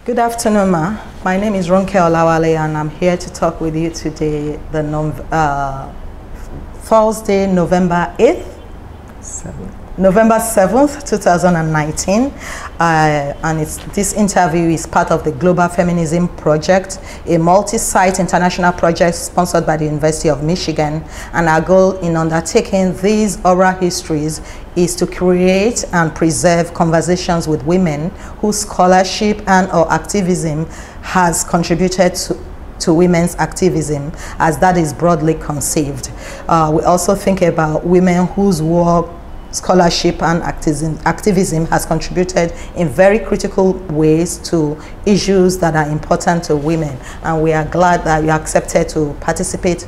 Good afternoon, Ma. My name is Ronke Olawale, and I'm here to talk with you today, Thursday, November 8th. November 7th, 2019, and this interview is part of the Global Feminism Project, a multi-site international project sponsored by the University of Michigan. And our goal in undertaking these oral histories is to create and preserve conversations with women whose scholarship and or activism has contributed to women's activism, as that is broadly conceived. We also think about women whose work, scholarship and activism has contributed in very critical ways to issues that are important to women, and we are glad that you accepted to participate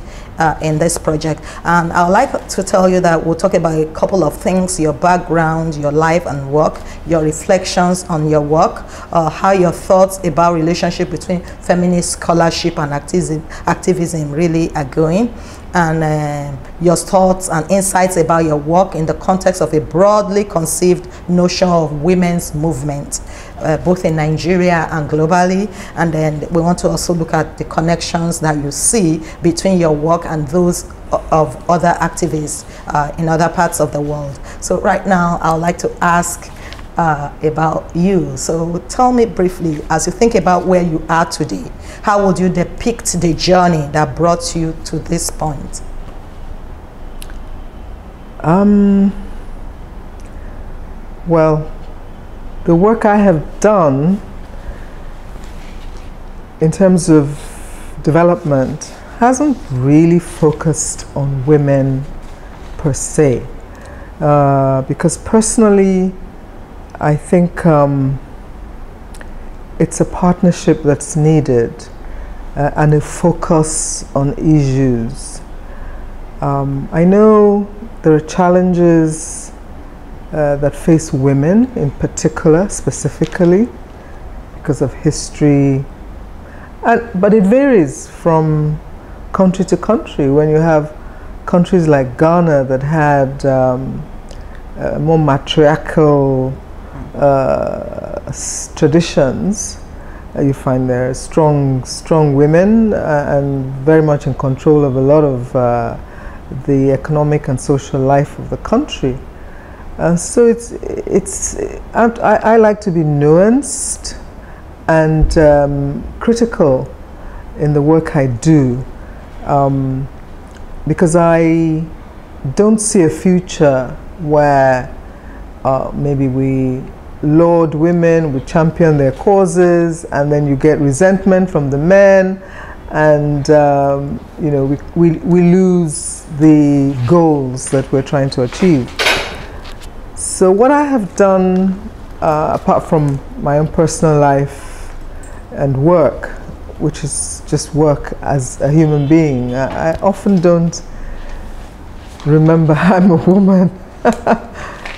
in this project. And I would like to tell you that we'll talk about a couple of things: your background, your life and work, your reflections on your work, how your thoughts about relationship between feminist scholarship and activism really are going, and your thoughts and insights about your work in the context of a broadly conceived notion of women's movement, both in Nigeria and globally. And then we want to also look at the connections that you see between your work and those of other activists in other parts of the world. So right now, I would like to ask about you. So tell me briefly, as you think about where you are today, how would you depict the journey that brought you to this point? Well, the work I have done in terms of development hasn't really focused on women per se, because personally I think it's a partnership that's needed, and a focus on issues. I know there are challenges that face women in particular, specifically because of history, but it varies from country to country. When you have countries like Ghana that had more matriarchal traditions, you find there are strong women and very much in control of a lot of the economic and social life of the country. So I like to be nuanced and critical in the work I do, because I don't see a future where maybe we laud women, we champion their causes, and then you get resentment from the men, and you know, we lose the goals that we're trying to achieve. So what I have done, apart from my own personal life and work, which is just work as a human being, I often don't remember I'm a woman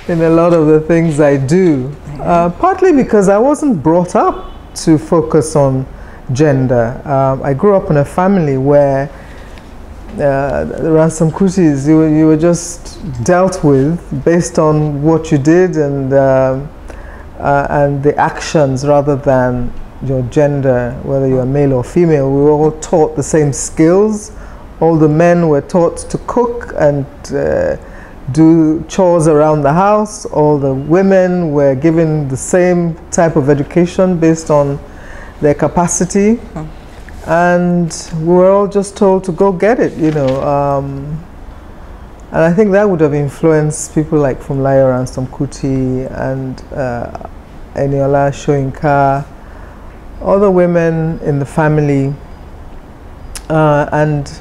in a lot of the things I do. Partly because I wasn't brought up to focus on gender. I grew up in a family where the Ransome-Kutis, you were just dealt with based on what you did and the actions rather than your gender, whether you're male or female. We were all taught the same skills. All the men were taught to cook and do chores around the house. All the women were given the same type of education based on their capacity, and we were all just told to go get it, you know. And I think that would have influenced people like Yemisi Ransome-Kuti and Eniola Soyinka, other women in the family, and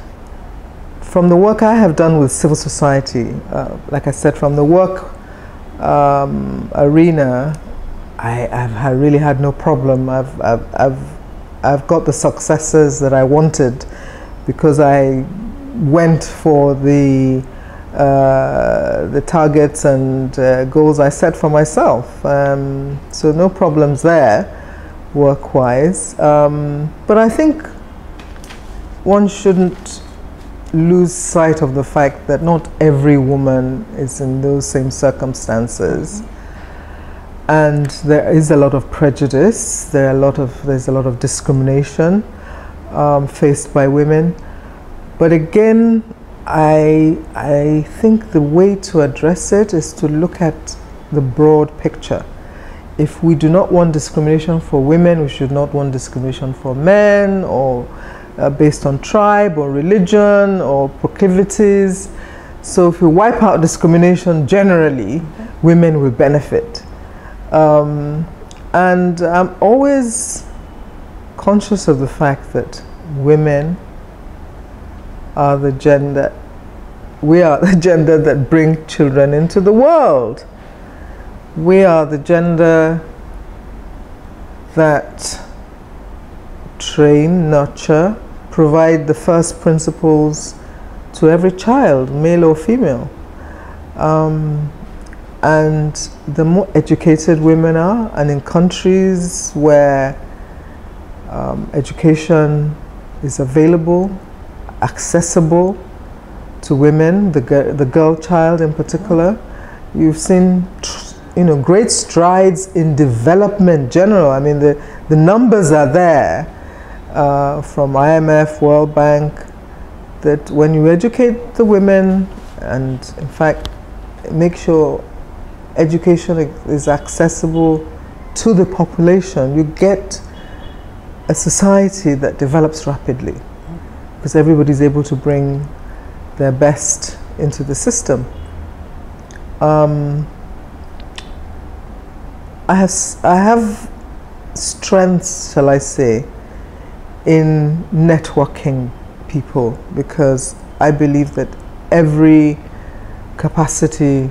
from the work I have done with civil society, like I said, from the work arena, I've really had no problem. I've got the successes that I wanted because I went for the targets and goals I set for myself. So no problems there, work-wise. But I think one shouldn't lose sight of the fact that not every woman is in those same circumstances. and there is a lot of prejudice. There's a lot of discrimination faced by women. But again, I think the way to address it is to look at the broad picture. If we do not want discrimination for women, we should not want discrimination for men, or based on tribe or religion or proclivities. So if we wipe out discrimination generally, women will benefit. And I'm always conscious of the fact that women are the gender, we are the gender that bring children into the world. We are the gender that train, nurture, provide the first principles to every child, male or female. And the more educated women are, and in countries where education is available, accessible to women, the girl child in particular, you've seen great strides in development general. I mean, the numbers are there from IMF, World Bank, that when you educate the women and in fact make sure education is accessible to the population, you get a society that develops rapidly because everybody's able to bring their best into the system. I have strengths, shall I say, in networking people, because I believe that every capacity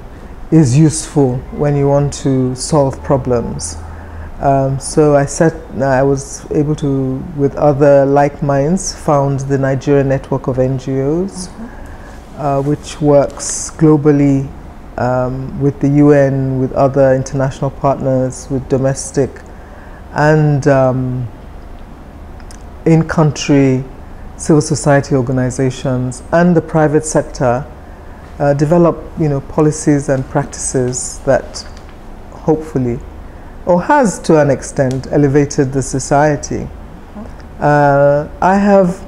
is useful when you want to solve problems. So I was able to, with other like minds, found the Nigeria Network of NGOs, which works globally with the UN, with other international partners, with domestic and in-country civil society organizations and the private sector, develop policies and practices that hopefully, or has to an extent, elevated the society. I have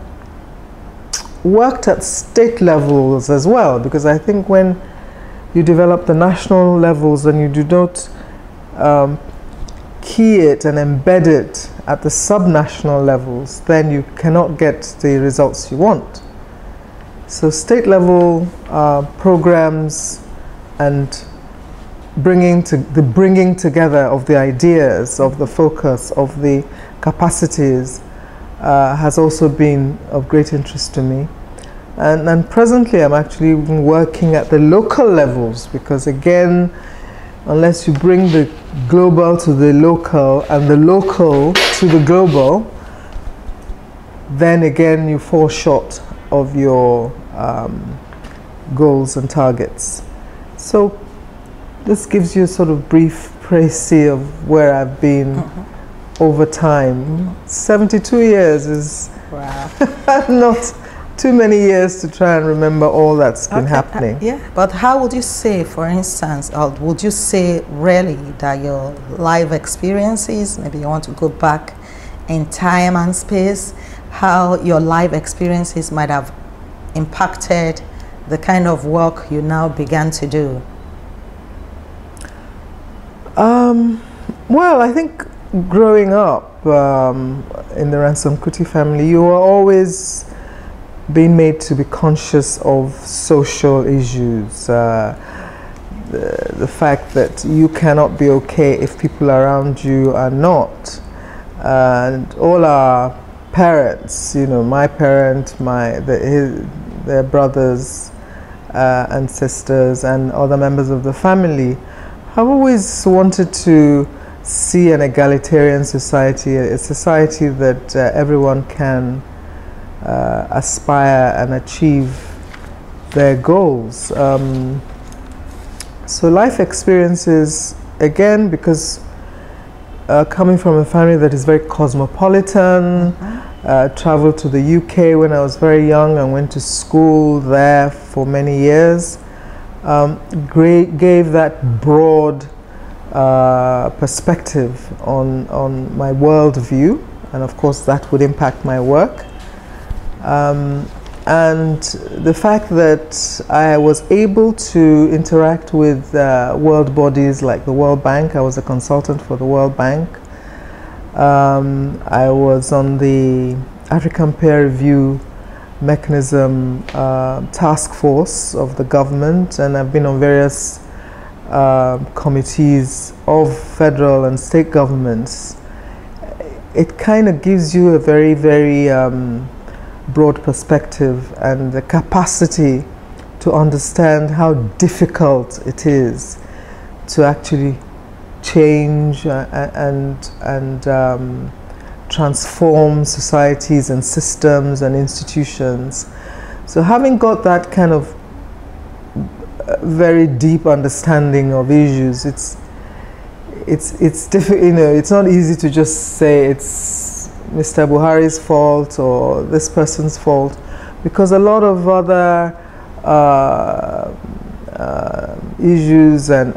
worked at state levels as well, because I think when you develop the national levels and you do not key it and embed it at the subnational levels, then you cannot get the results you want. So state level programs and bringing together of the ideas, of the focus, of the capacities has also been of great interest to me. And presently I'm actually working at the local levels, because again, unless you bring the global to the local and the local to the global, then again you fall short of your goals and targets. So this gives you a sort of brief précis of where I've been over time. 72 years is not too many years to try and remember all that's been happening. Yeah, but how would you say, for instance, or would you say really that your life experiences, maybe you want to go back in time and space, how your life experiences might have impacted the kind of work you now began to do? Well, I think growing up in the Ransome-Kuti family, you were always being made to be conscious of social issues. The fact that you cannot be okay if people around you are not. And all our parents, my parent, their brothers and sisters and other members of the family, have always wanted to see an egalitarian society, a society that everyone can aspire and achieve their goals. So life experiences, again, because coming from a family that is very cosmopolitan, traveled to the UK when I was very young and went to school there for many years, gave that broad perspective on my worldview, and of course that would impact my work. And the fact that I was able to interact with world bodies like the World Bank. I was a consultant for the World Bank. I was on the African Peer Review Mechanism task force of the government, and I've been on various committees of federal and state governments. It kind of gives you a very, very broad perspective and the capacity to understand how difficult it is to actually change and transform societies and systems and institutions. So having got that kind of very deep understanding of issues, it's difficult. You know, it's not easy to just say it's Mr. Buhari's fault or this person's fault, because a lot of other issues and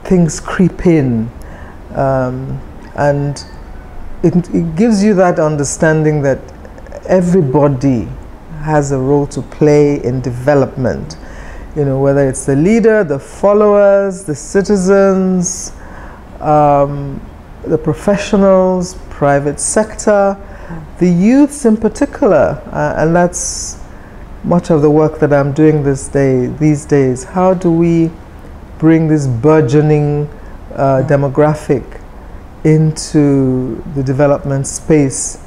things creep in, and it gives you that understanding that everybody has a role to play in development. You know, whether it's the leader, the followers, the citizens, the professionals, private sector, the youths in particular, and that's much of the work that I'm doing these days. How do we bring this burgeoning demographic into the development space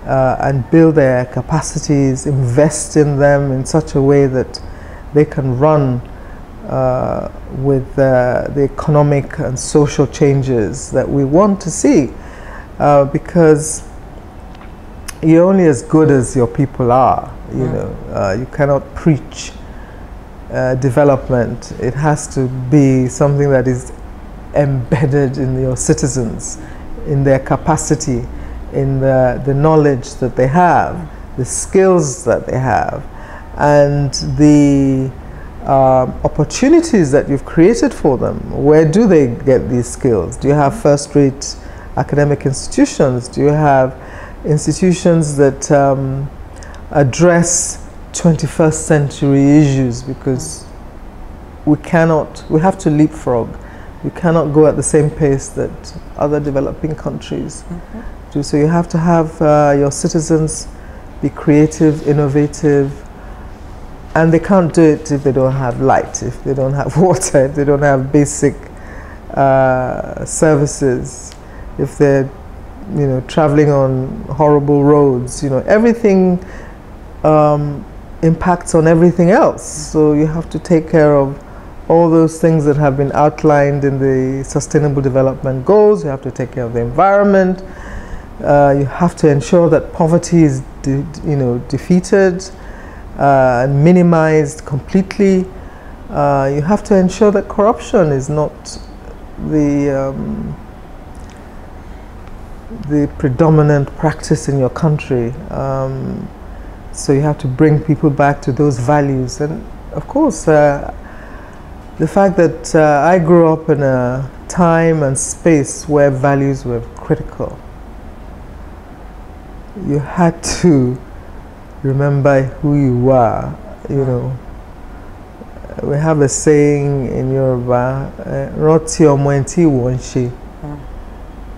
and build their capacities, invest in them in such a way that they can run with the economic and social changes that we want to see, because you're only as good as your people are. You know, you cannot preach development. It has to be something that is embedded in your citizens, in their capacity, in the knowledge that they have, the skills that they have, and the opportunities that you've created for them. Where do they get these skills? Do you have first-rate academic institutions? Do you have institutions that address 21st century issues? Because we have to leapfrog. You cannot go at the same pace that other developing countries do. So you have to have your citizens be creative, innovative, and they can't do it if they don't have light, if they don't have water, if they don't have basic services, if they're, you know, traveling on horrible roads. You know, everything impacts on everything else. So you have to take care of all those things that have been outlined in the Sustainable Development Goals. You have to take care of the environment. You have to ensure that poverty is, defeated and minimized completely. You have to ensure that corruption is not the predominant practice in your country. So you have to bring people back to those values. And of course, the fact that I grew up in a time and space where values were critical. You had to remember who you were, you know. We have a saying in Yoruba, Roti Omoenti Wonshi.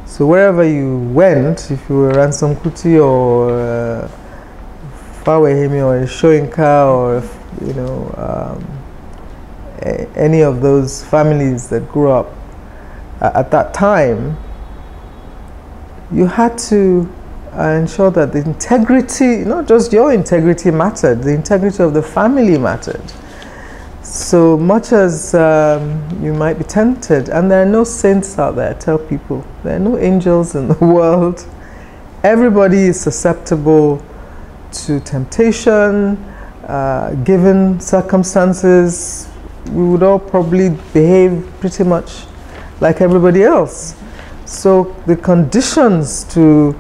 So wherever you went, if you were Ransome-Kuti or Fawehimi or Shoinka or, you know, any of those families that grew up at that time, you had to ensure that the integrity, not just your integrity mattered, the integrity of the family mattered. So much as you might be tempted, and there are no saints out there, I tell people, there are no angels in the world. Everybody is susceptible to temptation. Given circumstances, we would all probably behave pretty much like everybody else. So the conditions to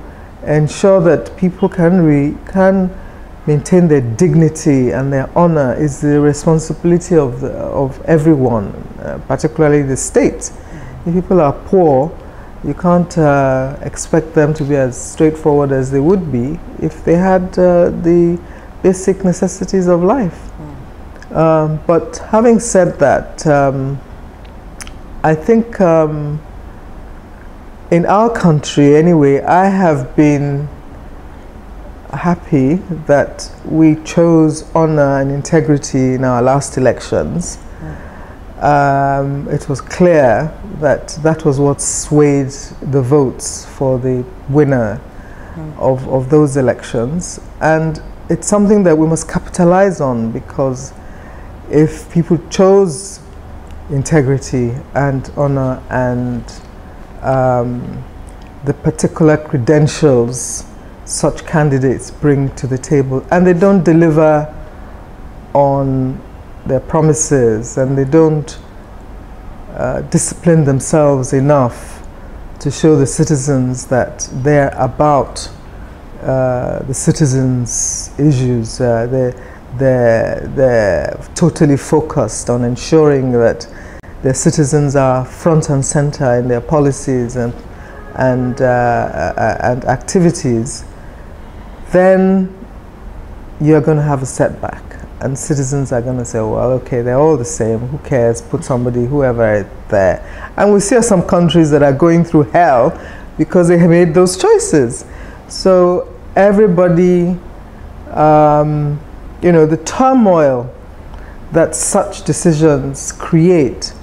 ensure that people can maintain their dignity and their honor is the responsibility of everyone, particularly the state. If people are poor, you can't expect them to be as straightforward as they would be if they had the basic necessities of life. But having said that, I think in our country anyway, I have been happy that we chose honor and integrity in our last elections. It was clear that that was what swayed the votes for the winner of those elections, and it's something that we must capitalize on, because if people chose integrity and honor and the particular credentials such candidates bring to the table, and they don't deliver on their promises, and they don't discipline themselves enough to show the citizens that they're about the citizens' issues. They're totally focused on ensuring that their citizens are front and center in their policies and activities. Then you're going to have a setback, and citizens are going to say, well, okay, they're all the same, who cares, put somebody, whoever there. And we see some countries that are going through hell because they have made those choices. So everybody, you know, the turmoil that such decisions create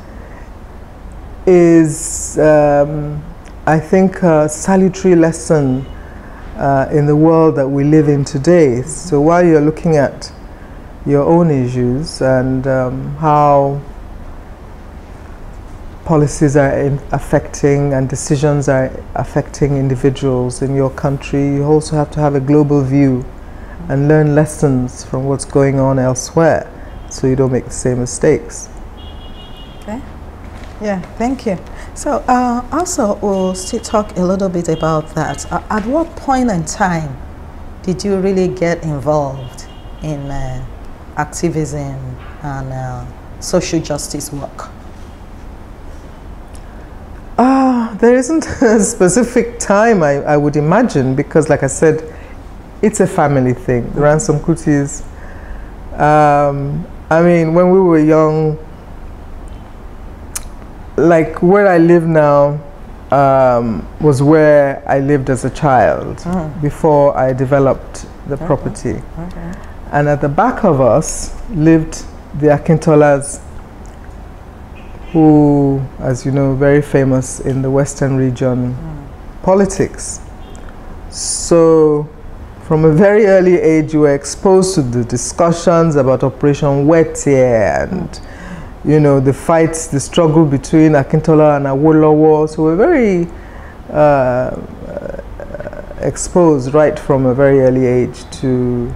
is, I think, a salutary lesson in the world that we live in today. So while you're looking at your own issues and how policies are affecting and decisions are affecting individuals in your country, you also have to have a global view and learn lessons from what's going on elsewhere, so you don't make the same mistakes. Okay. Yeah, thank you. So also we'll still talk a little bit about that. At what point in time did you really get involved in activism and social justice work? There isn't a specific time, I would imagine, because like I said, it's a family thing. The Ransome-Kutis, I mean, when we were young, like where I live now was where I lived as a child before I developed the property. Okay. And at the back of us lived the Akintolas, who, as you know, very famous in the Western region politics. So from a very early age, you were exposed to the discussions about Operation Wetie and you know, the fights, the struggle between Akintola and Awolowo. So we're very exposed right from a very early age to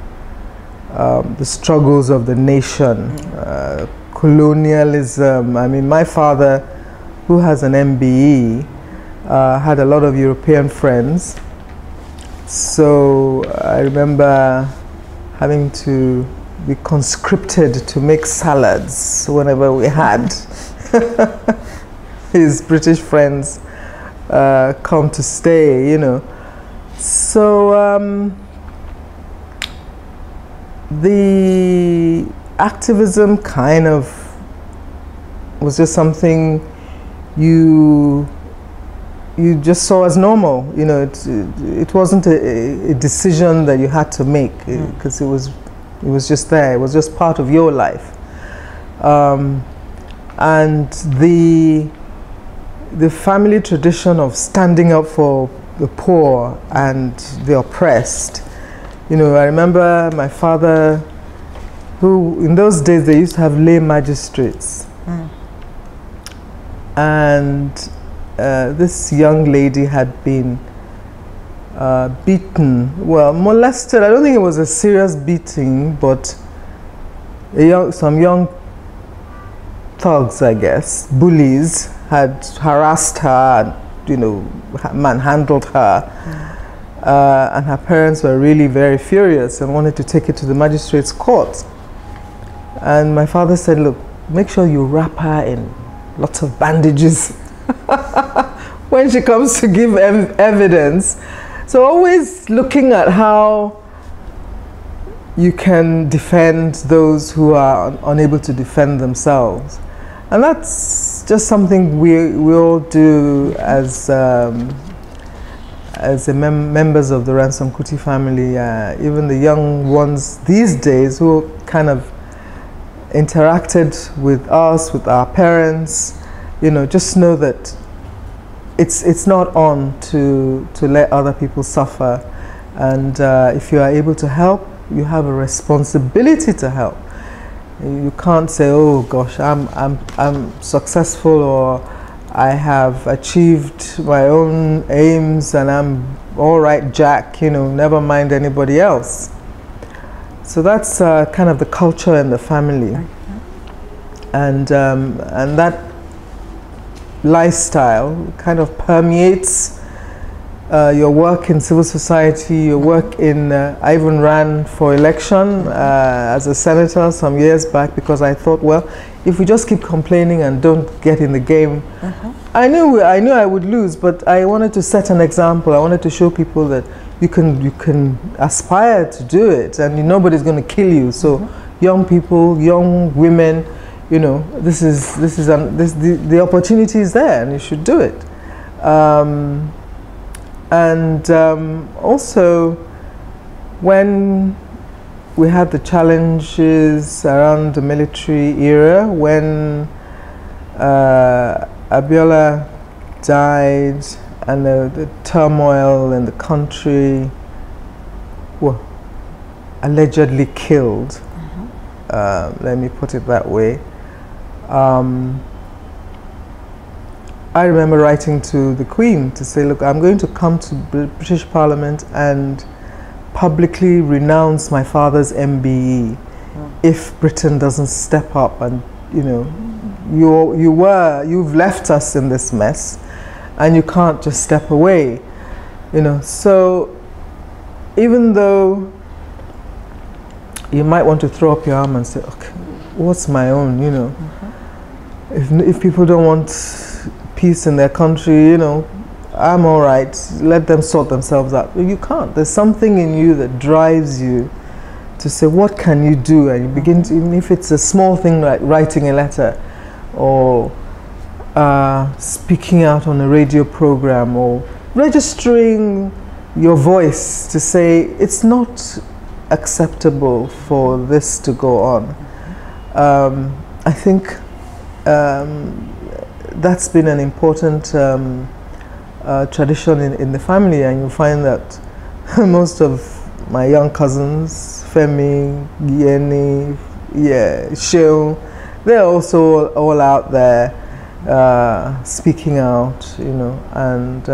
the struggles of the nation, colonialism. I mean, my father, who has an MBE, had a lot of European friends. So I remember having to be conscripted to make salads whenever we had his British friends come to stay, you know. So the activism kind of was just something you just saw as normal, you know. It wasn't a decision that you had to make, because it was just there. It was just part of your life. And the family tradition of standing up for the poor and the oppressed. You know, I remember my father, who in those days they used to have lay magistrates. And this young lady had been beaten, well, molested. I don't think it was a serious beating, but some young thugs, I guess, bullies, had harassed her and, you know, manhandled her. and her parents were really very furious and wanted to take it to the magistrate's court. And my father said, look, make sure you wrap her in lots of bandages when she comes to give evidence. So always looking at how you can defend those who are unable to defend themselves. And that's just something we all do as members of the Ransome-Kuti family. Even the young ones these days who kind of interacted with us, with our parents, you know, just know that it's not on to let other people suffer. And if you are able to help, you have a responsibility to help. You can't say, oh gosh, I'm successful, or I have achieved my own aims and I'm all right, Jack, you know, never mind anybody else. So that's kind of the culture in the family. And that lifestyle kind of permeates your work in civil society, your work in, I even ran for election as a senator some years back, because I thought, well, if we just keep complaining and don't get in the game, I knew I would lose, but I wanted to set an example. I wanted to show people that you can aspire to do it, and nobody's going to kill you. So young people, young women, you know, the opportunity is there, and you should do it. Also, when we had the challenges around the military era, when Abiola died and the turmoil in the country, well, allegedly killed, let me put it that way. I remember writing to the Queen to say, look, I'm going to come to the British Parliament and publicly renounce my father's MBE if Britain doesn't step up, and you know, you've left us in this mess and you can't just step away, you know. So even though you might want to throw up your arm and say, okay, what's my own, you know, if people don't want peace in their country, you know, I'm all right, let them sort themselves out. You can't. There's something in you that drives you to say, what can you do? And you begin to, even if it's a small thing like writing a letter or speaking out on a radio program or registering your voice to say it's not acceptable for this to go on. I think that's been an important tradition in the family, and you find that most of my young cousins, Femi, Yeni, Sheol, they're also all out there speaking out, you know, and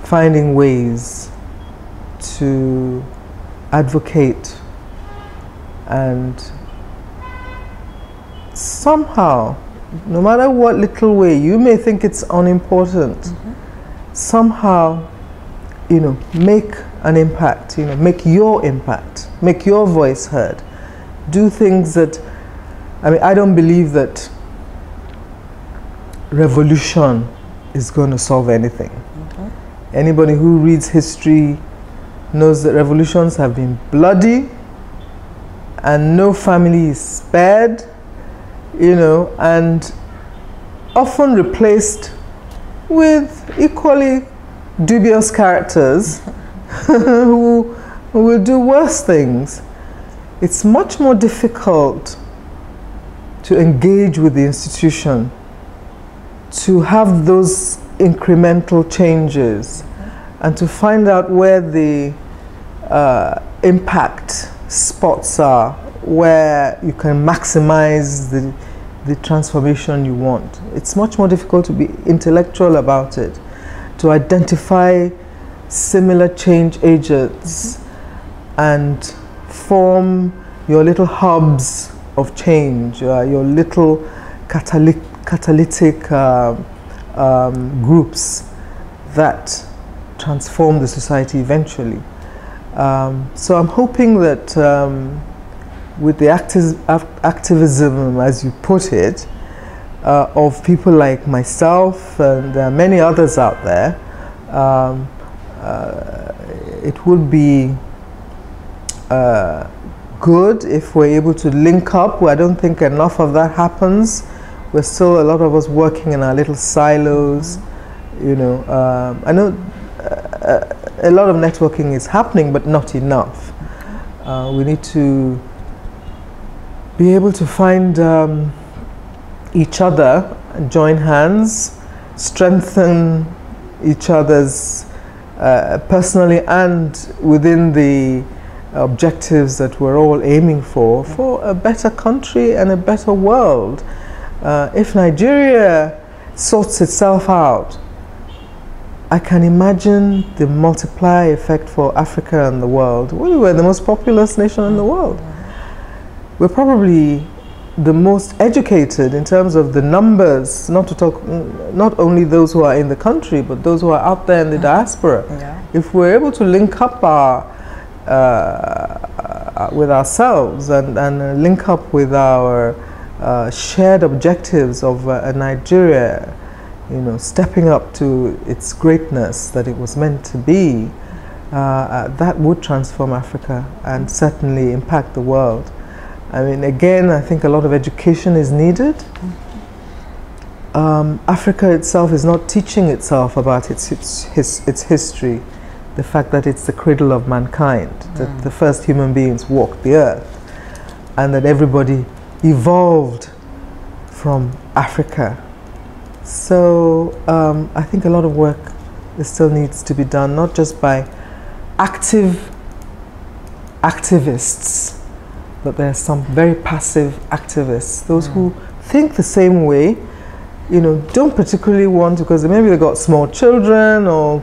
finding ways to advocate, and somehow, no matter what little way you may think it's unimportant, somehow, you know, make an impact, you know, make your impact, make your voice heard. Do things that, I mean, I don't believe that revolution is going to solve anything. Anybody who reads history knows that revolutions have been bloody and no family is spared, you know, and often replaced with equally dubious characters who will do worse things. It's much more difficult to engage with the institution, to have those incremental changes, and to find out where the impact spots are, where you can maximize the transformation you want. It's much more difficult to be intellectual about it, to identify similar change agents and form your little hubs of change, your little catalytic groups that transform the society eventually. So I'm hoping that with the activism, as you put it, of people like myself and many others out there, it would be good if we're able to link up. I don't think enough of that happens. We're still, a lot of us, working in our little silos. You know, I know a lot of networking is happening, but not enough. We need to be able to find each other and join hands, strengthen each other's personally and within the objectives that we're all aiming for a better country and a better world. If Nigeria sorts itself out, I can imagine the multiplier effect for Africa and the world. We were the most populous nation in the world. We're probably the most educated in terms of the numbers, not to talk, not only those who are in the country, but those who are out there in the diaspora. Yeah. If we're able to link up with ourselves and link up with our shared objectives of a Nigeria, you know, stepping up to its greatness that it was meant to be, that would transform Africa and certainly impact the world. I mean, again, I think a lot of education is needed. Africa itself is not teaching itself about its history, the fact that it's the cradle of mankind, that the first human beings walked the earth, and that everybody evolved from Africa. So I think a lot of work still needs to be done, not just by activists, but there are some very passive activists, those who think the same way, you know, don't particularly want to, because maybe they got small children or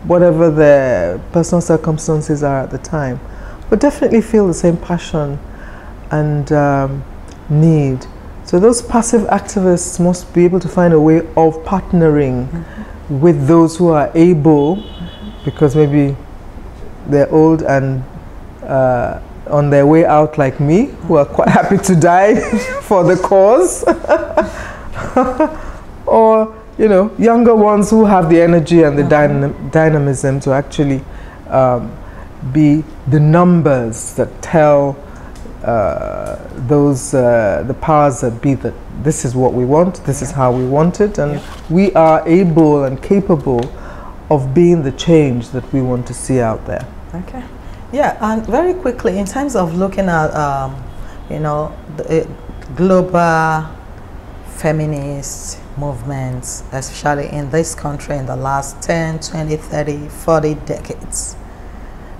whatever their personal circumstances are at the time, but definitely feel the same passion and need. So those passive activists must be able to find a way of partnering with those who are able, because maybe they're old and on their way out like me, who are quite happy to die for the cause. Or, you know, younger ones who have the energy and the dynamism to actually be the numbers that tell the powers that be that this is what we want, this is how we want it, and we are able and capable of being the change that we want to see out there. Okay. Yeah, and very quickly, in terms of looking at, you know, the global feminist movements, especially in this country in the last 10, 20, 30, 40 decades,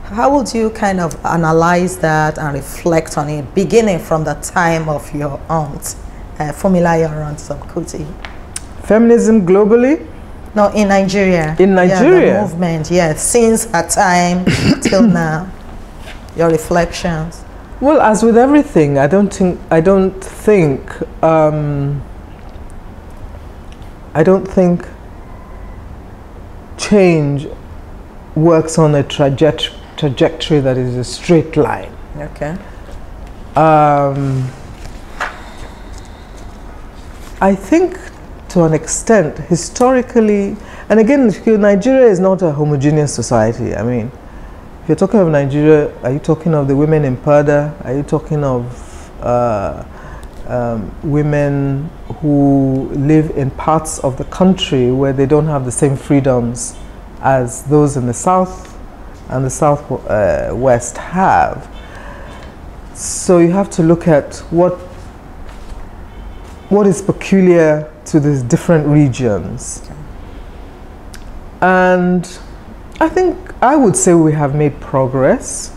how would you kind of analyze that and reflect on it, beginning from the time of your aunt, Yemisi Ransome-Kuti? Feminism globally? No, in Nigeria. In Nigeria? Yeah, the movement, yeah, since her time till now. Your reflections. Well, as with everything, I don't think change works on a trajectory that is a straight line. Okay. I think to an extent, historically, and again, Nigeria is not a homogeneous society. I mean, if you're talking of Nigeria, are you talking of the women in Pada? Are you talking of women who live in parts of the country where they don't have the same freedoms as those in the south and the southwest have? So you have to look at what is peculiar to these different regions. And I think I would say we have made progress.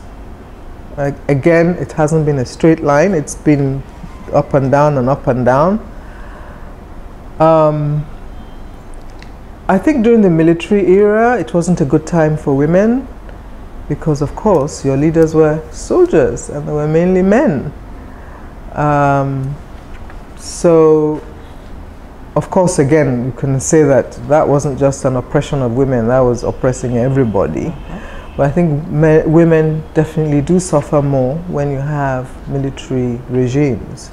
Again, it hasn't been a straight line. It's been up and down and up and down. I think during the military era, it wasn't a good time for women because, of course, your leaders were soldiers and they were mainly men. So of course, again, you can say that that wasn't just an oppression of women, that was oppressing everybody. But I think women definitely do suffer more when you have military regimes.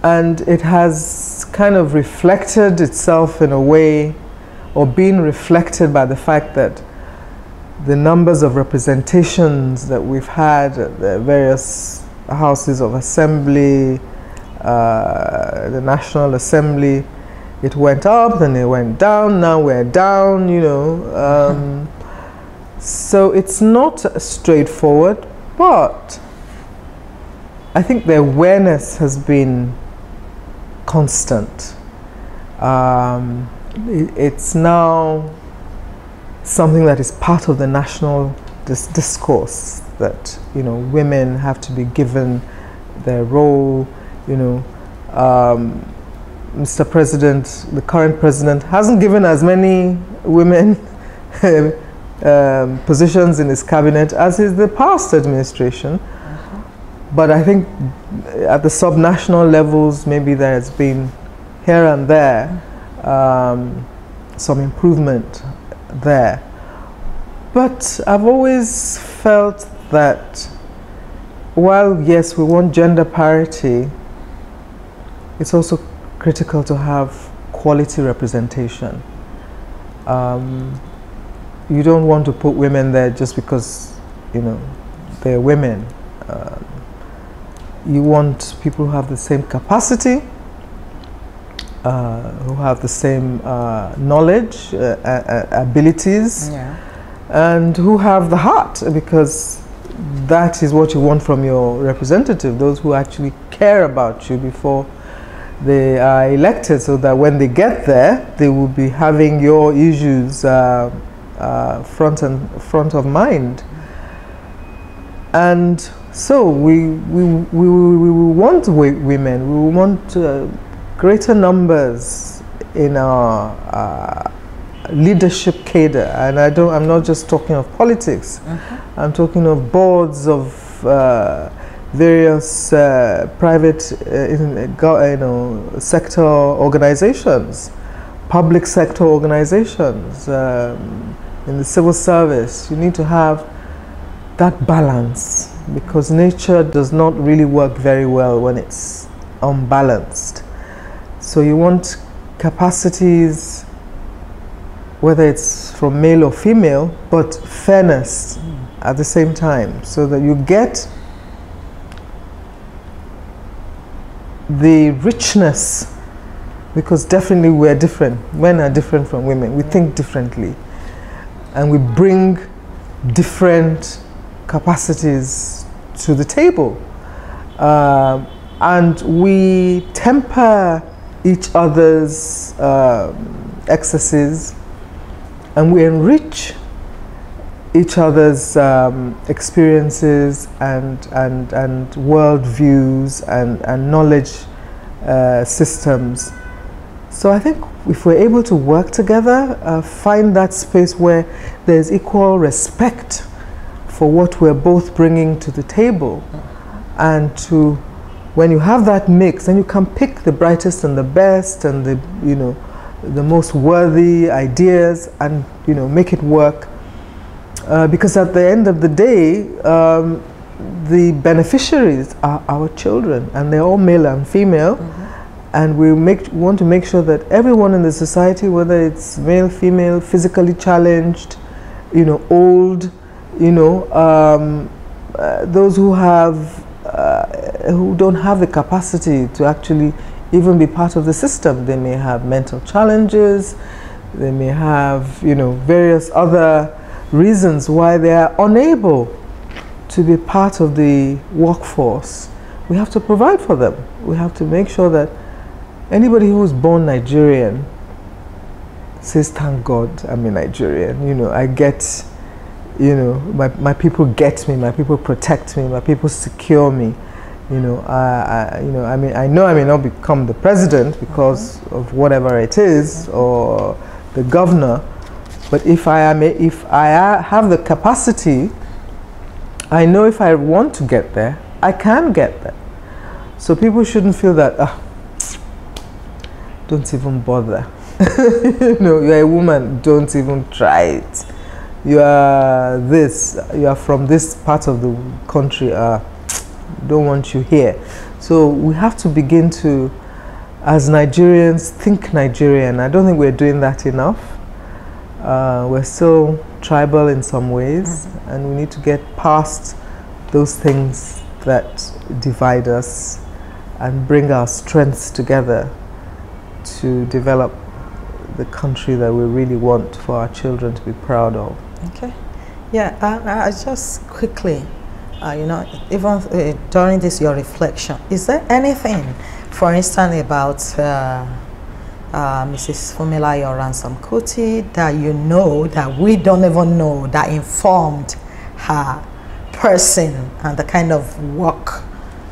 And it has kind of reflected itself in a way, or been reflected by the fact that the numbers of representations that we've had at the various houses of assembly, the National Assembly, it went up, then it went down, now we're down, you know. So it's not straightforward, but I think the awareness has been constant. It's now something that is part of the national discourse, that, you know, women have to be given their role, you know. Mr. President, the current president, hasn't given as many women positions in his cabinet as is the past administration. But I think at the sub-national levels, maybe there has been here and there some improvement there. But I've always felt that while, yes, we want gender parity, it's also critical to have quality representation. You don't want to put women there just because, you know, they're women. You want people who have the same capacity, who have the same knowledge, abilities, and who have the heart, because that is what you want from your representative, those who actually care about you before they are elected, so that when they get there, they will be having your issues front of mind. And so we want women, we want greater numbers in our leadership cadre, and I'm not just talking of politics. I'm talking of boards of various private sector organizations, public sector organizations, in the civil service. You need to have that balance, because nature does not really work very well when it's unbalanced. So you want capacities, whether it's from male or female, but fairness at the same time, so that you get the richness, because definitely we're different. Men are different from women. We think differently, and we bring different capacities to the table, and we temper each other's excesses, and we enrich each other's experiences and world views and knowledge systems. So I think if we're able to work together, find that space where there's equal respect for what we're both bringing to the table, and to, when you have that mix, then you can pick the brightest and the best and the, you know, the most worthy ideas, and, you know, make it work. Because at the end of the day, the beneficiaries are our children, and they're all male and female. And we want to make sure that everyone in the society, whether it's male, female, physically challenged, you know, old, you know, those who don't have the capacity to actually even be part of the system. They may have mental challenges, they may have, you know, various other reasons why they are unable to be part of the workforce. We have to provide for them. We have to make sure that anybody who is born Nigerian says, thank God I'm a Nigerian. You know, I get, you know, my people get me, my people protect me, my people secure me. You know, I mean, I know I may not become the president because of whatever it is, or the governor, but if I have the capacity, I know if I want to get there, I can get there. So people shouldn't feel that, don't even bother. You know, you're a woman, don't even try it. You are this, you are from this part of the country, don't want you here. So we have to begin to, as Nigerians, think Nigerian. I don't think we're doing that enough. We're still tribal in some ways, and we need to get past those things that divide us and bring our strengths together to develop the country that we really want for our children to be proud of. Okay. Yeah, I just quickly, you know, even during this, your reflection, is there anything, for instance, about Mrs. Funmilayo Ransome-Kuti that you know that we don't even know that informed her person and the kind of work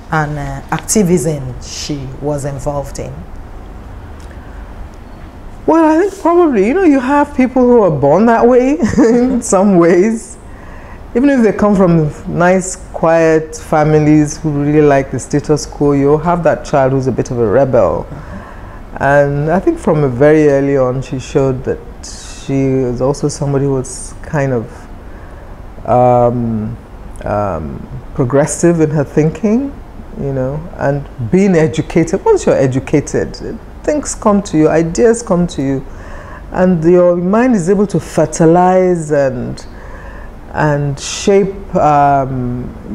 and activism she was involved in? Well, I think probably, you know, you have people who are born that way in some ways. Even if they come from nice, quiet families who really like the status quo, you'll have that child who's a bit of a rebel. And I think from a very early on, she showed that she was also somebody who was kind of progressive in her thinking, you know, and being educated. Once you're educated, things come to you, ideas come to you, and your mind is able to fertilize and shape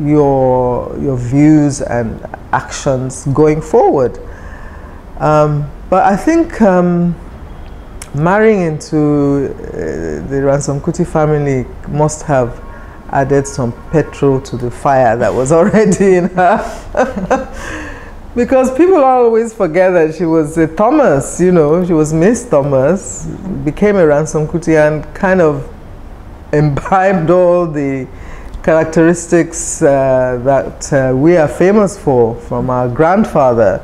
your views and actions going forward. But I think marrying into the Ransome-Kuti family must have added some petrol to the fire that was already in her. Because people always forget that she was a Thomas, you know, she was Miss Thomas, became a Ransome-Kuti and kind of imbibed all the characteristics that we are famous for from our grandfather,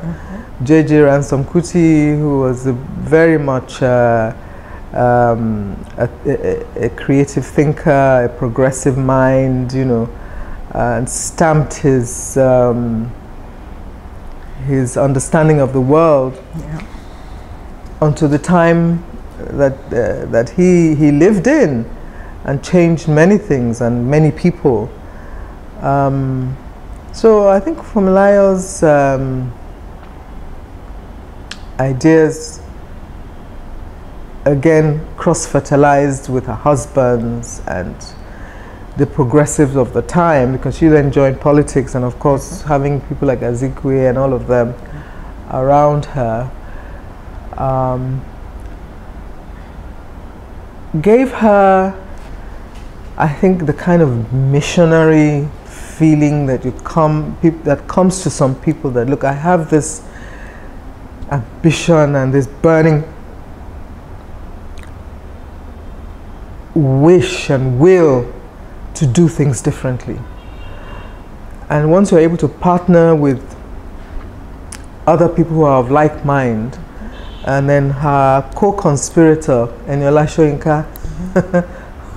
J.J. Ransome-Kuti, who was very much a creative thinker, a progressive mind, you know, and stamped his understanding of the world onto the time that he lived in, and changed many things and many people. So I think Funmilayo's ideas, again, cross-fertilized with her husband's and the progressives of the time, because she then joined politics, and of course having people like Azikwe and all of them around her gave her, I think, the kind of missionary feeling that that comes to some people, that look, I have this ambition and this burning wish and will to do things differently. And once you're able to partner with other people who are of like mind, and then her co-conspirator, Eniola Soyinka,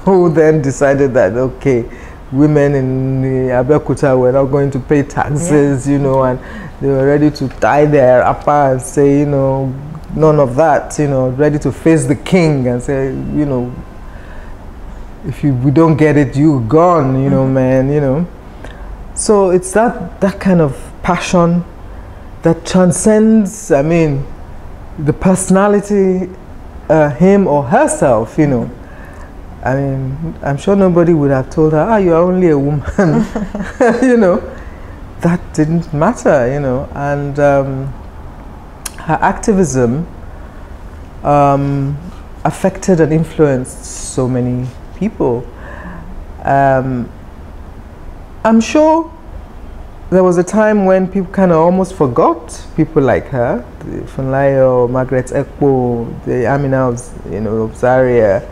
who then decided that, okay, women in Abeokuta were not going to pay taxes, you know, and they were ready to tie their appa and say, you know, none of that, you know, ready to face the king and say, you know, if we don't get it, you gone, you know, man, you know. So it's that kind of passion that transcends, I mean, the personality, him or herself, you know. I mean, I'm sure nobody would have told her, you're only a woman, you know. That didn't matter, you know. And her activism affected and influenced so many people. I'm sure there was a time when people kind of almost forgot people like her, the Funmilayo, Margaret Ekpo, the Amina of, you know, of Zaria,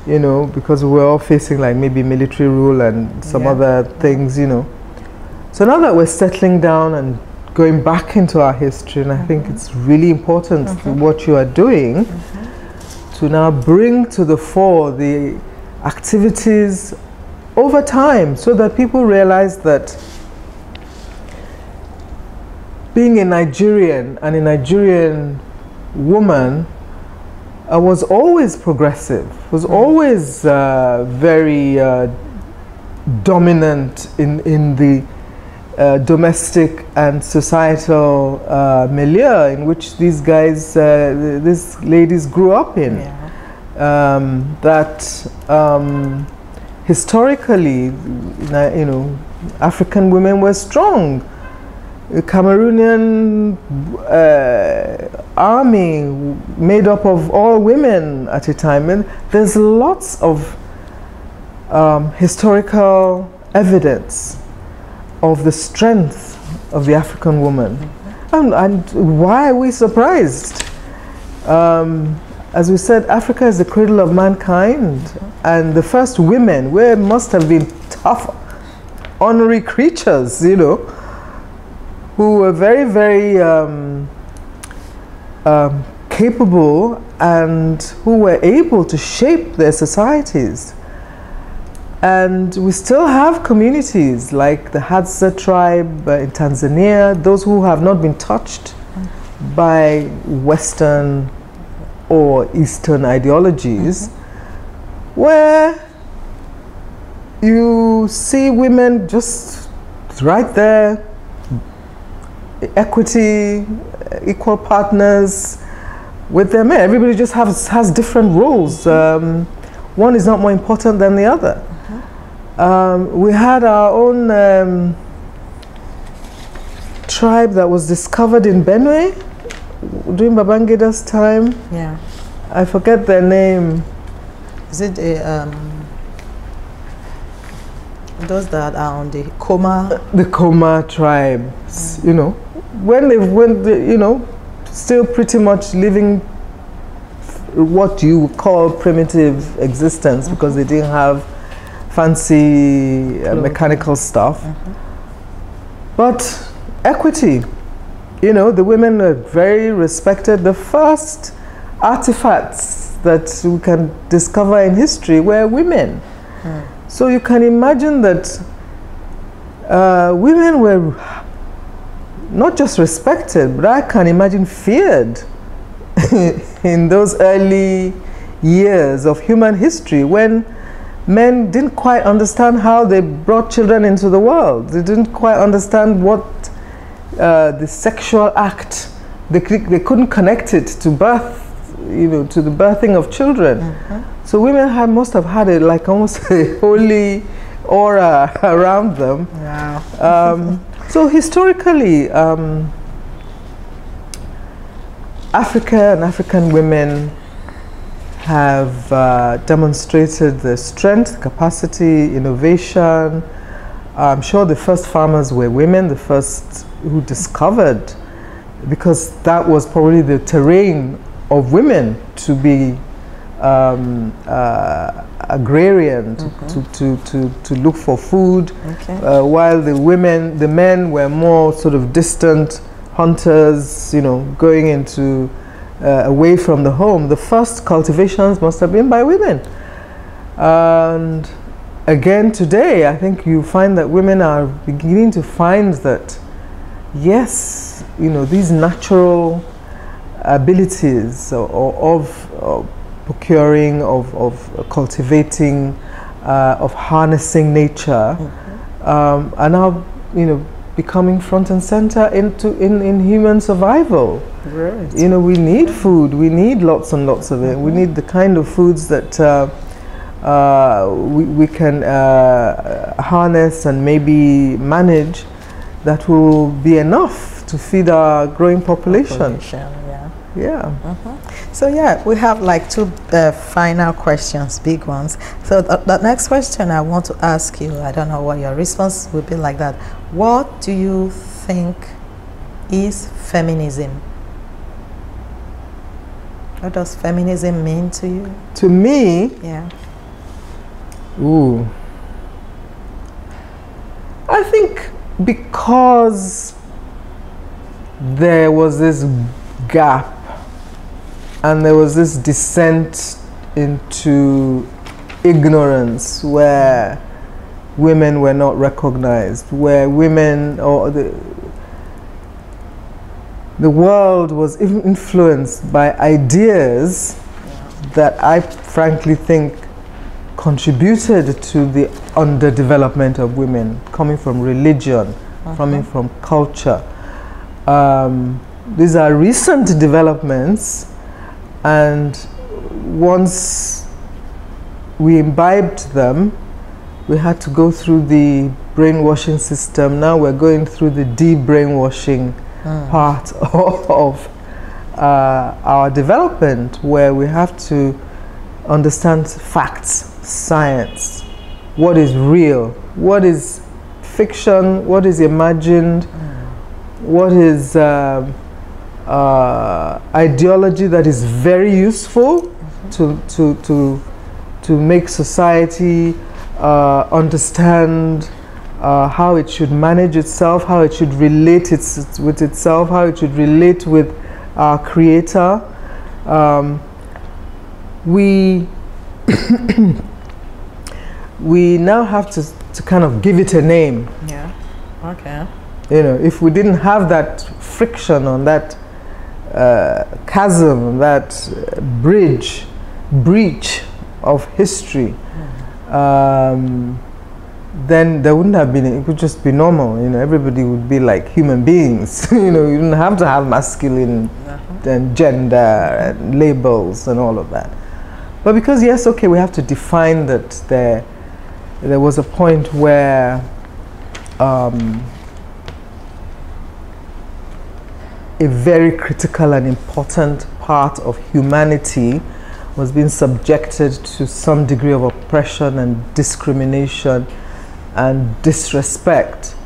you know, because we were all facing like maybe military rule and some other things, you know. So now that we're settling down and going back into our history, and I think it's really important what you are doing to now bring to the fore the activities over time, so that people realize that being a Nigerian and a Nigerian woman was always progressive, was always very dominant in the domestic and societal milieu in which these guys, these ladies grew up in. That historically, you know, African women were strong. The Cameroonian army made up of all women at a time, and there's lots of historical evidence of the strength of the African woman. And why are we surprised? As we said, Africa is the cradle of mankind, and the first women must have been tough, honorary creatures, you know, who were very, very capable and who were able to shape their societies. And we still have communities like the Hadza tribe in Tanzania, those who have not been touched by Western or Eastern ideologies, where you see women just right there, equity, equal partners with their men. Everybody just has different roles. One is not more important than the other. We had our own tribe that was discovered in Benue during Babangida's time. Yeah. I forget their name. Is it those that are on the Koma? The Koma tribes, you know, when they, you know, still pretty much living what you would call primitive existence, because they didn't have fancy mechanical stuff. But equity, you know, the women are very respected. The first artifacts that we can discover in history were women. So you can imagine that women were not just respected, but I can imagine feared in those early years of human history, when men didn't quite understand how they brought children into the world. They didn't quite understand what the sexual act, they couldn't connect it to birth, you know, to the birthing of children. So women must have had it like almost a holy aura around them. Wow. So historically, Africa and African women have demonstrated the strength, capacity, innovation. I'm sure the first farmers were women, the first who discovered, because that was probably the terrain of women to be agrarian, to look for food, while the men were more sort of distant hunters, you know, going into away from the home. The first cultivations must have been by women. And again today, I think you find that women are beginning to find that, yes, you know, these natural abilities of procuring, of cultivating, of harnessing nature, are now, you know, becoming front and center in human survival. Right. You know, we need food. We need lots and lots of it. We need the kind of foods that we can harness and maybe manage, that will be enough to feed our growing population. So yeah, we have like two final questions, big ones. So the next question I want to ask you, I don't know what your response would be like that. What do you think is feminism? What does feminism mean to you? To me? Yeah. Ooh. I think because there was this gap and there was this descent into ignorance where women were not recognized, where women, or the world was even influenced by ideas that I frankly think contributed to the underdevelopment of women, coming from religion, coming from culture. These are recent developments, and once we imbibed them, we had to go through the brainwashing system. Now we're going through the de-brainwashing part of our development, where we have to understand facts, science, what is real, what is fiction, what is imagined, what is ideology that is very useful to make society understand how it should manage itself, how it should relate with itself, how it should relate with our creator. We we now have to kind of give it a name. Yeah. Okay. You know, if we didn't have that friction on that chasm, that breach of history, then there wouldn't have been, it would just be normal, you know, everybody would be like human beings. You know, you didn't have to have masculine and gender and labels and all of that. But because, yes, okay, we have to define that there was a point where a very critical and important part of humanity was being subjected to some degree of oppression and discrimination and disrespect.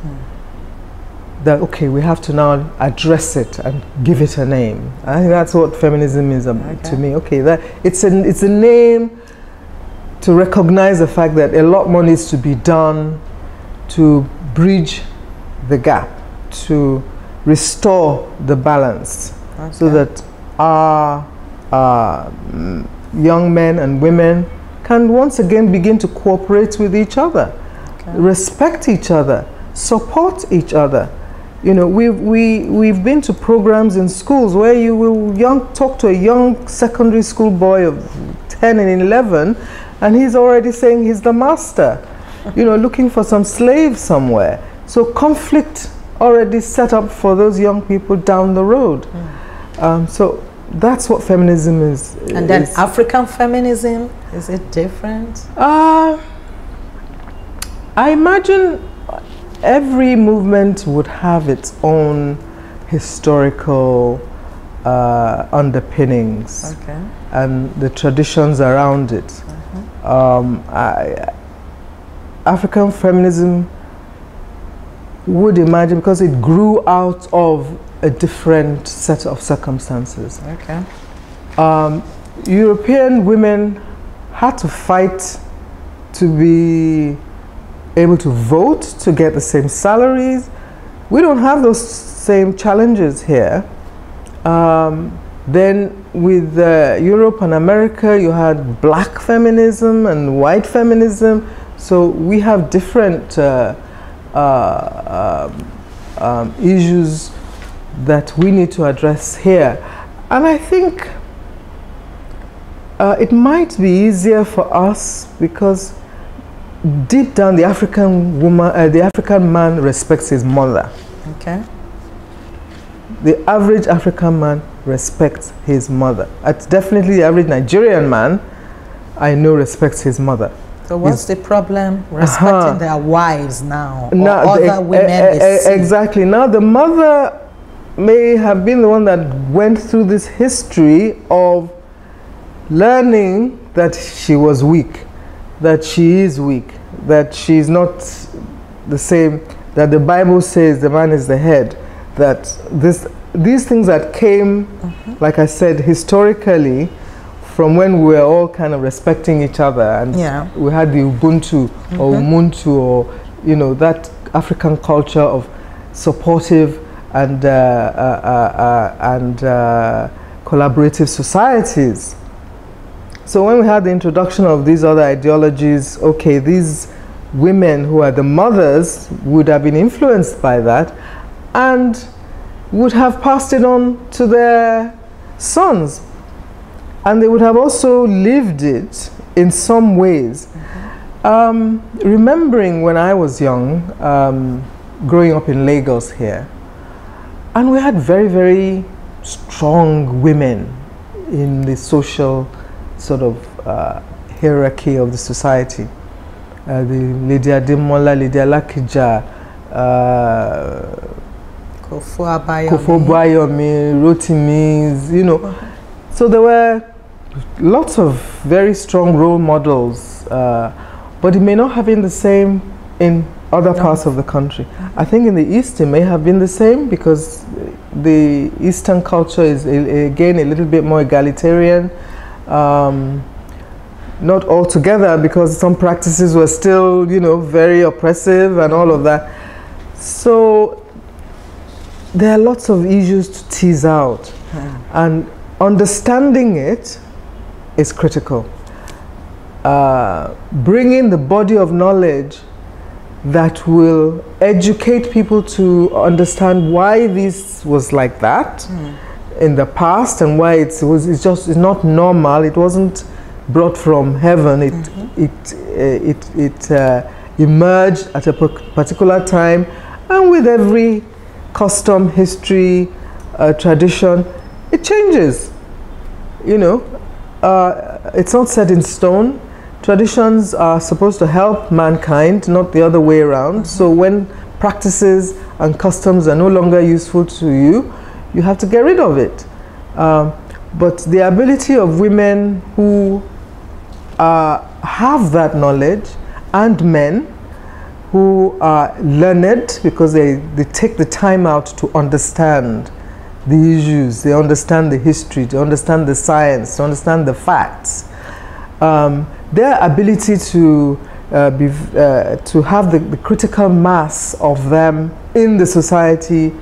That, okay, we have to now address it and give it a name. I think that's what feminism is to me. Okay, that it's a name to recognize the fact that a lot more needs to be done to bridge the gap, to restore the balance, so that our young men and women can once again begin to cooperate with each other, respect each other, support each other. You know, we've been to programs in schools where you will talk to a young secondary school boy of 10 and 11, and he's already saying he's the master, you know, looking for some slave somewhere. So conflict already set up for those young people down the road. So that's what feminism is. And then African feminism, is it different? I imagine every movement would have its own historical underpinnings and the traditions around it. African feminism would imagine, because it grew out of a different set of circumstances. European women had to fight to be able to vote, to get the same salaries. We don't have those same challenges here. Then with Europe and America, you had black feminism and white feminism. So we have different issues that we need to address here. And I think it might be easier for us because deep down the African woman, the African man respects his mother. The average African man respects his mother. Definitely the average Nigerian man, I know, respects his mother. So what's the problem respecting their wives now, or other women? Exactly. Now the mother may have been the one that went through this history of learning that she was weak, that she is weak, that she's not the same, that the Bible says the man is the head, that these things that came, like I said, historically, from when we were all kind of respecting each other, and we had the Ubuntu or Umuntu, or, you know, that African culture of supportive and collaborative societies. So when we had the introduction of these other ideologies, okay, these women who are the mothers would have been influenced by that, and would have passed it on to their sons, and they would have also lived it in some ways. Remembering when I was young, growing up in Lagos here, and we had very, very strong women in the social sort of hierarchy of the society. The Lady Ademola, Lady Alakija, Kofo Abayomi, Rotimi's, you know. So there were lots of very strong role models, but it may not have been the same in other parts of the country. I think in the East it may have been the same, because the Eastern culture is again a little bit more egalitarian. Not altogether, because some practices were still, you know, very oppressive and all of that. So there are lots of issues to tease out, and understanding it is critical. Bringing the body of knowledge that will educate people to understand why this was like that in the past, and why it's not normal. It wasn't brought from heaven. It emerged at a particular time, and with every custom, history, tradition, it changes. You know, it's not set in stone. Traditions are supposed to help mankind, not the other way around. So when practices and customs are no longer useful to you, you have to get rid of it. But the ability of women who have that knowledge, and men who are learned, because they take the time out to understand the issues, they understand the history, they understand the science, they understand the facts. Their ability to have the critical mass of them in the society,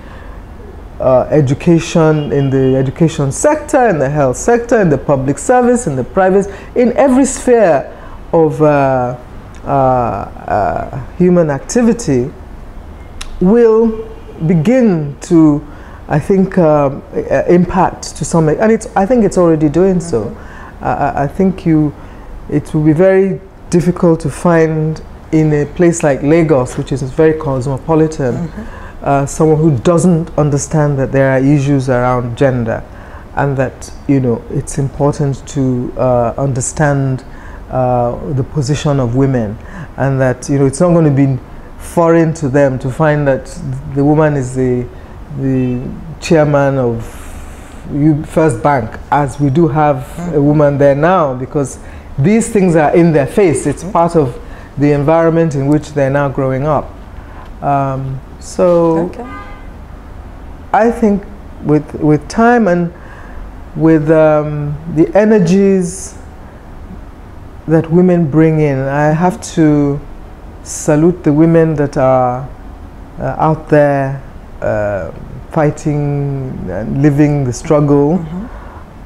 education, in the education sector, in the health sector, in the public service, in the private, in every sphere of human activity, will begin to, I think, impact to some, and I think it's already doing so. I think it will be very difficult to find in a place like Lagos, which is very cosmopolitan, someone who doesn't understand that there are issues around gender, and that, you know, it's important to understand the position of women, and that, you know, it's not going to be foreign to them to find that the woman is the chairman of First Bank, as we do have a woman there now, because these things are in their face. It's part of the environment in which they're now growing up. I think with time and with the energies that women bring in, I have to salute the women that are out there fighting and living the struggle.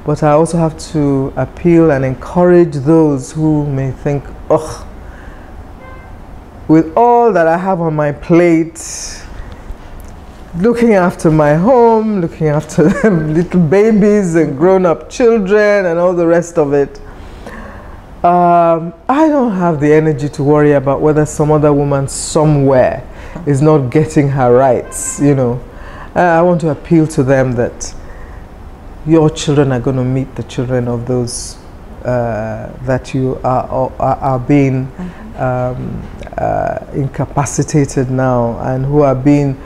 But I also have to appeal and encourage those who may think, oh, with all that I have on my plate, looking after my home, looking after little babies and grown-up children and all the rest of it, I don't have the energy to worry about whether some other woman somewhere is not getting her rights, you know. I want to appeal to them that your children are going to meet the children of those that you are being incapacitated now, and who are being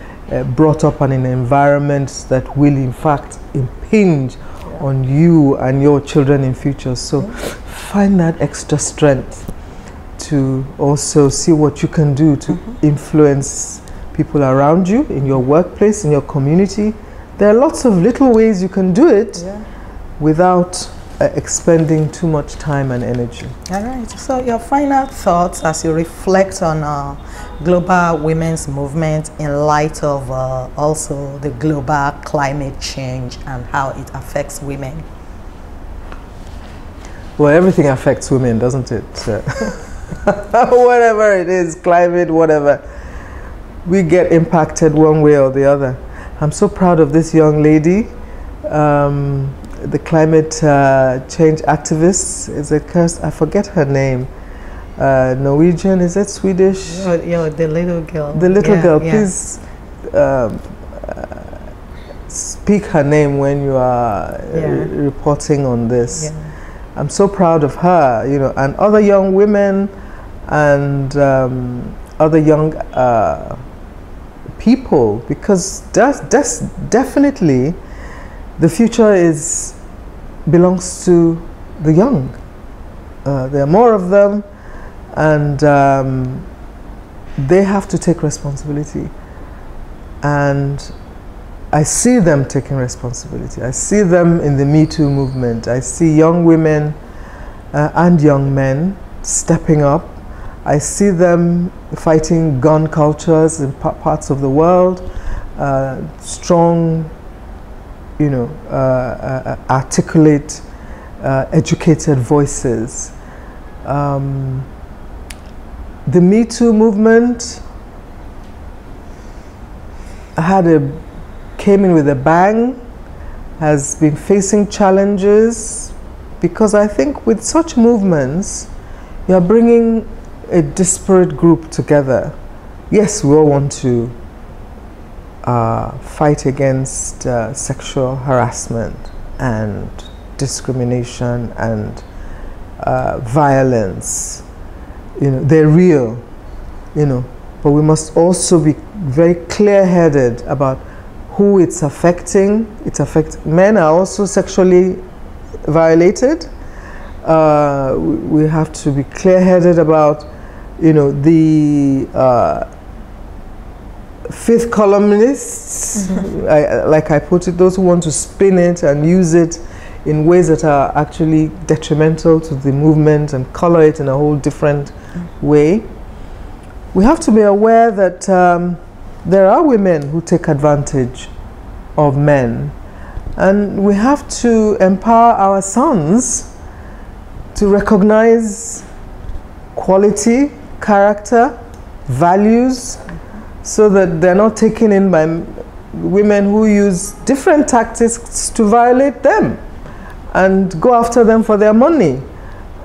brought up in an environment that will in fact impinge on you and your children in future. So find that extra strength to also see what you can do to influence people around you, in your workplace, in your community. There are lots of little ways you can do it without expending too much time and energy. All right. So your final thoughts as you reflect on global women's movement in light of also the global climate change and how it affects women? Well, everything affects women, doesn't it? Whatever it is, climate, whatever, we get impacted one way or the other. I'm so proud of this young lady, the climate change activist. Is it Kirst? I forget her name. Norwegian, is it Swedish? Oh, yeah, the little girl. The little girl, please speak her name when you are reporting on this. Yeah. I'm so proud of her, you know, and other young women and other young people, because that's definitely the future belongs to the young. There are more of them, and they have to take responsibility. And I see them taking responsibility. I see them in the Me Too movement. I see young women and young men stepping up. I see them fighting gun cultures in parts of the world, strong, you know, articulate, educated voices. The Me Too movement came in with a bang, has been facing challenges, because I think with such movements, you are bringing a disparate group together. Yes, we all want to fight against sexual harassment and discrimination and violence. You know, they're real, you know, but we must also be very clear-headed about who it's affecting. Men are also sexually violated. We have to be clear-headed about, you know, the fifth columnists, like I put it, those who want to spin it and use it in ways that are actually detrimental to the movement and color it in a whole different way. We have to be aware that there are women who take advantage of men, and we have to empower our sons to recognize quality, character, values, so that they're not taken in by women who use different tactics to violate them and go after them for their money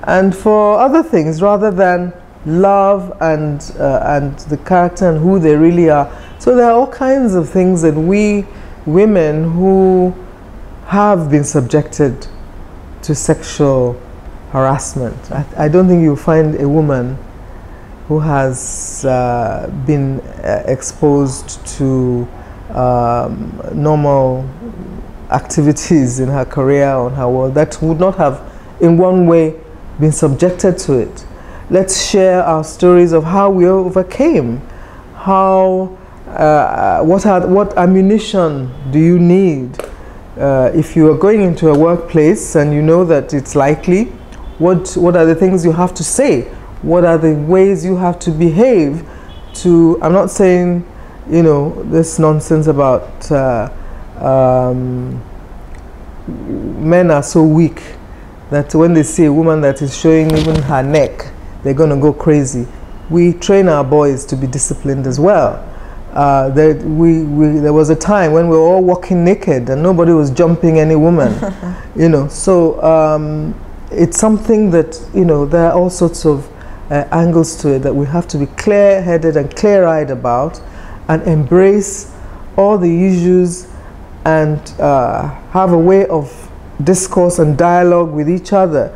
and for other things, rather than love and the character and who they really are. So there are all kinds of things that we women who have been subjected to sexual harassment. I don't think you'll find a woman who has been exposed to normal activities in her career or in her world that would not have in one way been subjected to it. Let's share our stories of how we overcame. What ammunition do you need if you are going into a workplace and you know that it's likely? What are the things you have to say? What are the ways you have to behave to? I'm not saying, you know, this nonsense about men are so weak that when they see a woman that is showing even her neck, they're going to go crazy. We train our boys to be disciplined as well. There was a time when we were all walking naked and nobody was jumping any woman, you know. So it's something that, you know, there are all sorts of angles to it that we have to be clear-headed and clear-eyed about, and embrace all the issues and have a way of discourse and dialogue with each other,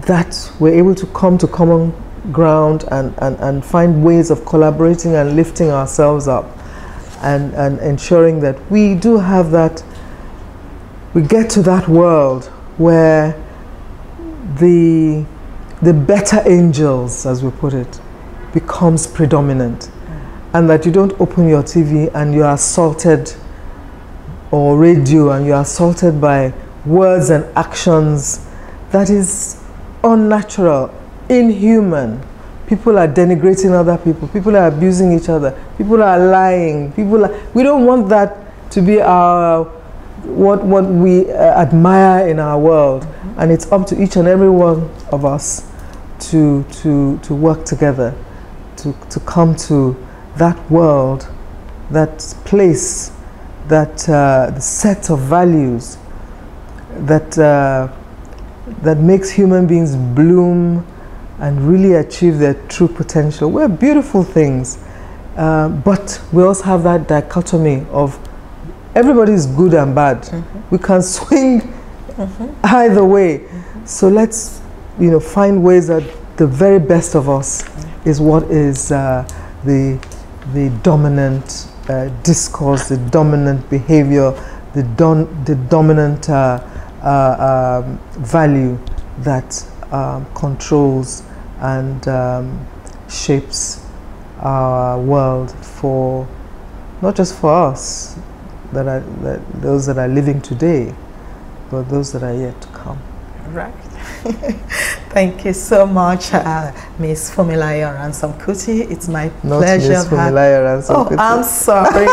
that we're able to come to common ground and find ways of collaborating and lifting ourselves up, and ensuring that we do have that, we get to that world where the better angels, as we put it, becomes predominant, and that you don't open your TV and you are assaulted, or radio, and you are assaulted by words and actions that is unnatural, inhuman. People are denigrating other people. People are abusing each other. People are lying. We don't want that to be our what we admire in our world. And it's up to each and every one of us to work together to come to that world, that place that the set of values that that makes human beings bloom and really achieve their true potential. We're beautiful things, but we also have that dichotomy of everybody is good and bad. We can swing either way. So let's, you know, find ways that the very best of us is what is the dominant discourse, the dominant behavior, the dominant value that controls and shapes our world for not just for us, those that are living today, but those that are yet to come. Right. Thank you so much, Ms. Funmilayo Ransome-Kuti. It's my pleasure. Not Ms. Funmilayo Ransome-Kuti. Oh, I'm sorry,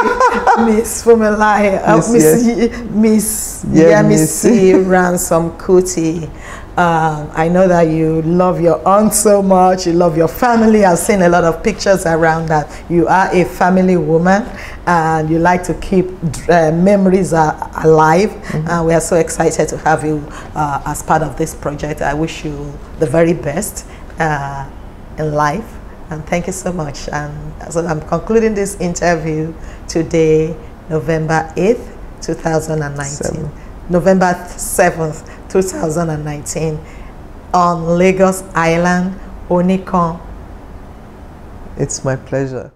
Ms. Funmilayo, Ms. Yemisi Ransome-Kuti. I know that you love your aunt so much, you love your family. I've seen a lot of pictures around that. You are a family woman and you like to keep memories alive. And we are so excited to have you as part of this project. I wish you the very best in life. And thank you so much. And so I'm concluding this interview today, November 8th, 2019. November 7th, 2019, on Lagos Island, Onikan. It's my pleasure.